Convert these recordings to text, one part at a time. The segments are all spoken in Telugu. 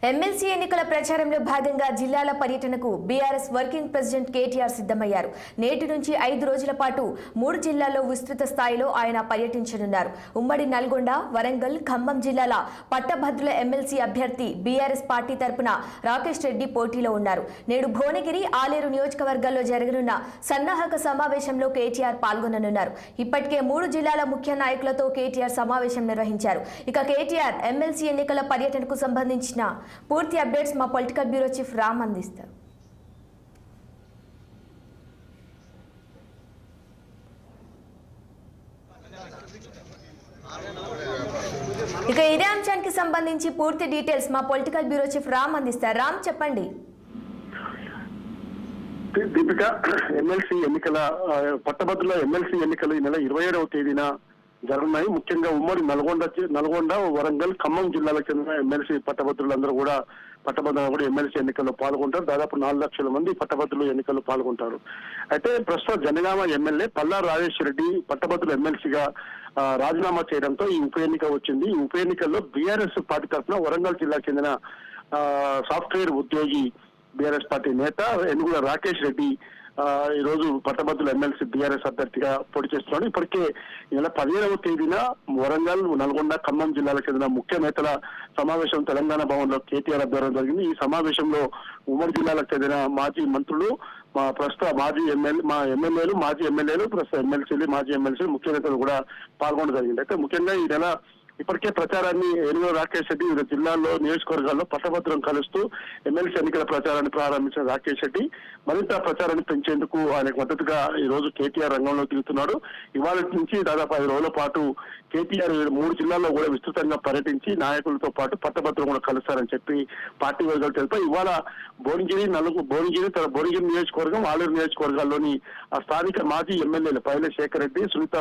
ఎమ్మెల్సీ ఎన్నికల ప్రచారంలో భాగంగా జిల్లాల పర్యటనకు బీఆర్ఎస్ వర్కింగ్ ప్రెసిడెంట్ కేటీఆర్ సిద్ధమయ్యారు. నేటి నుంచి 5 రోజుల పాటు 3 జిల్లాల్లో విస్తృత స్థాయిలో ఆయన పర్యటించనున్నారు. ఉమ్మడి నల్గొండ, వరంగల్, ఖమ్మం జిల్లాల పట్టభద్రుల ఎమ్మెల్సీ అభ్యర్థి బీఆర్ఎస్ పార్టీ తరపున రాకేష్ రెడ్డి పోటీలో ఉన్నారు. నేడు భువనగిరి, ఆలేరు నియోజకవర్గాల్లో జరగనున్న సన్నాహక సమావేశంలో కేటీఆర్ పాల్గొననున్నారు. ఇప్పటికే 3 జిల్లాల ముఖ్య నాయకులతో కేటీఆర్ సమావేశం నిర్వహించారు. ఇక కేటీఆర్ ఎమ్మెల్సీ ఎన్నికల పర్యటనకు సంబంధించిన పూర్తి అప్డేట్స్ మా పొలిటికల్ బ్యూరో చీఫ్ రామ్ అందిస్తారు. ఇక ఇదే అంశానికి సంబంధించి పూర్తి డీటెయిల్స్ మా పొలిటికల్ బ్యూరో చీఫ్ రామ్ అందిస్తారు. రామ్, చెప్పండి. దీపిక, ఎమ్మెల్సీ ఎన్నికల పట్టభద్రుల ఎమ్మెల్సీ ఎన్నికలు ఈ నెల 27వ తేదీన జరుగుతున్నాయి. ముఖ్యంగా ఉమ్మడి నల్గొండ, వరంగల్, ఖమ్మం జిల్లాలకు చెందిన ఎమ్మెల్సీ పట్టభద్రులందరూ కూడా ఎమ్మెల్సీ ఎన్నికల్లో పాల్గొంటారు. దాదాపు 4 లక్షల మంది పట్టభద్రులు ఎన్నికల్లో పాల్గొంటారు. అయితే ప్రస్తుతం జనగామ ఎమ్మెల్యే పల్లా రాజేష్ రెడ్డి పట్టభద్రుల ఎమ్మెల్సీగా రాజీనామా చేయడంతో ఈ ఉప ఎన్నిక వచ్చింది. ఈ ఉప ఎన్నికల్లో బీఆర్ఎస్ పార్టీ తరఫున వరంగల్ జిల్లాకు చెందిన సాఫ్ట్వేర్ ఉద్యోగి బీఆర్ఎస్ పార్టీ నేత ఎన్నుగుల రాకేష్ రెడ్డి ఈ రోజు పట్టభద్రుల ఎమ్మెల్సీ బీఆర్ఎస్ అభ్యర్థిగా పోటీ చేస్తున్నాడు. ఇప్పటికే ఈ నెల 15వ తేదీన వరంగల్, నల్గొండ, ఖమ్మం జిల్లాలకు చెందిన ముఖ్య నేతల సమావేశం తెలంగాణ భవన్ లో కేటీఆర్ ఆధ్వర్యంలో జరిగింది. ఈ సమావేశంలో ఉమ్మడి జిల్లాలకు చెందిన మాజీ మంత్రులు, ప్రస్తుత ఎమ్మెల్యేలు, మాజీ ఎమ్మెల్యేలు, ప్రస్తుత ఎమ్మెల్సీలు, మాజీ ఎమ్మెల్సీలు, ముఖ్య నేతలు కూడా పాల్గొనడం జరిగింది. అయితే ముఖ్యంగా ఈ నెల ఇప్పటికే ప్రచారాన్ని ఎన్నుగుల రాకేష్ రెడ్డి వివిధ జిల్లాల్లో, నియోజకవర్గాల్లో పట్టభద్రులను కలుస్తూ ఎమ్మెల్సీ ఎన్నికల ప్రచారాన్ని ప్రారంభించిన రాకేష్ రెడ్డి మరింత ప్రచారాన్ని పెంచేందుకు ఆయనకు మద్దతుగా ఈ రోజు కేటీఆర్ రంగంలో దిగుతున్నాడు. ఇవాళ నుంచి దాదాపు 5 రోజుల పాటు కేటీఆర్ 3 జిల్లాల్లో కూడా విస్తృతంగా పర్యటించి నాయకులతో పాటు పట్టభద్రులు కూడా కలుస్తారని చెప్పి పార్టీ వర్గాలు తెలిపాయి. ఇవాళ భువనగిరి నియోజకవర్గం, ఆలేరు నియోజకవర్గాల్లోని ఆ స్థానిక మాజీ ఎమ్మెల్యేలు పైలే శేఖర్ రెడ్డి, సునీత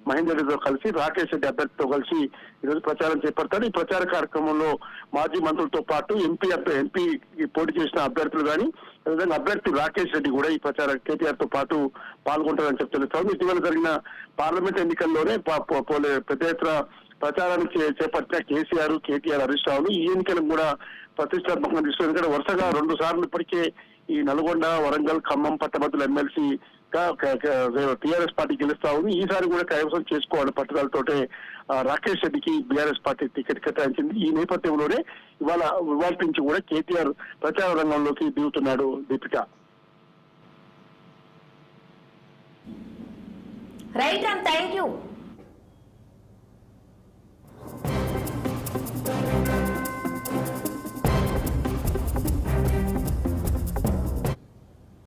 మహేందర్ రెడ్డితో కలిసి రాకేష్ రెడ్డి అభ్యర్థితో కలిసి ఈరోజు ప్రచారం చేపడతారు. ఈ ప్రచార కార్యక్రమంలో మాజీ మంత్రులతో పాటు ఎంపీ పోటీ చేసిన అభ్యర్థులు కానీ, అదేవిధంగా అభ్యర్థి రాకేష్ రెడ్డి కూడా ఈ ప్రచార కేటీఆర్ తో పాటు పాల్గొంటారని చెప్పి తెలుస్తాం. ఇటీవల జరిగిన పార్లమెంట్ ఎన్నికల్లోనే పెద్ద ఎత్తున ప్రచారాన్ని చేపట్టిన కేటీఆర్ హరీష్ రావులు ఈ ఎన్నికలను కూడా ప్రతిష్టాత్మకంగా తీసుకుని, ఎందుకంటే వరుసగా 2 సార్లు ఇప్పటికే ఈ నల్గొండ, వరంగల్, ఖమ్మం పట్టభద్రుల ఎమ్మెల్సీ టీఆర్ఎస్ పార్టీ గెలుస్తా ఉంది. ఈసారి కూడా కైవసం చేసుకోవాలని పట్టుదలతోటే రాకేష్ రెడ్డికి బీఆర్ఎస్ పార్టీ టికెట్ కేటాయించింది. ఈ నేపథ్యంలోనే ఇవాళ నుంచి కూడా కేటీఆర్ ప్రచార రంగంలోకి దిగుతున్నాడు. Deepika, right, thank you.